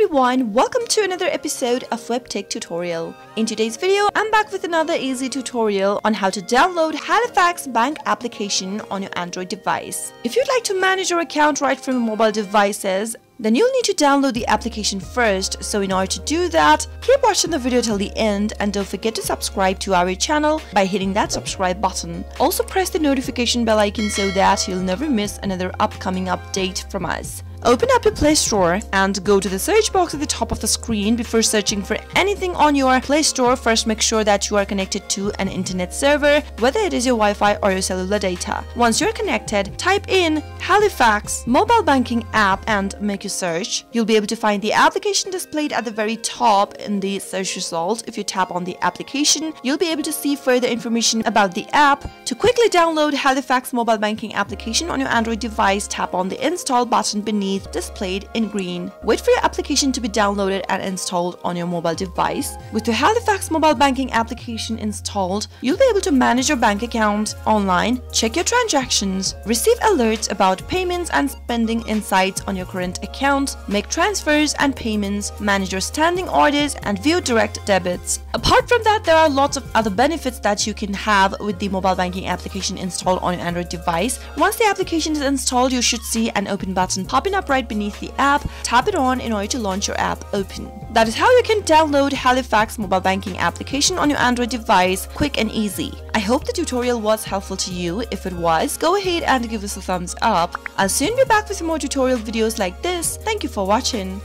everyone, welcome to another episode of Webtech Tutorial. In today's video, I'm back with another easy tutorial on how to download Halifax bank application on your Android device. If you'd like to manage your account right from your mobile devices, then you'll need to download the application first. So in order to do that, keep watching the video till the end and don't forget to subscribe to our channel by hitting that subscribe button. Also press the notification bell icon so that you'll never miss another upcoming update from us. Open up your Play Store and go to the search box at the top of the screen. Before searching for anything on your Play Store, first make sure that you are connected to an internet server, whether it is your Wi-Fi or your cellular data. Once you're connected, type in Halifax mobile banking app and make your search. You'll be able to find the application displayed at the very top in the search result. If you tap on the application, you'll be able to see further information about the app. To quickly download Halifax mobile banking application on your Android device, tap on the install button beneath displayed in green. Wait for your application to be downloaded and installed on your mobile device. With your Halifax mobile banking application installed, you'll be able to manage your bank account online, check your transactions, receive alerts about payments and spending insights on your current account, make transfers and payments, manage your standing orders, and view direct debits. Apart from that, there are lots of other benefits that you can have with the mobile banking application installed on your Android device. Once the application is installed, you should see an open button popping up right beneath the app. Tap it on in order to launch your app open. That is how you can download Halifax mobile banking application on your Android device, quick and easy. I hope the tutorial was helpful to you. If it was, go ahead and give us a thumbs up. I'll soon be back with some more tutorial videos like this. Thank you for watching.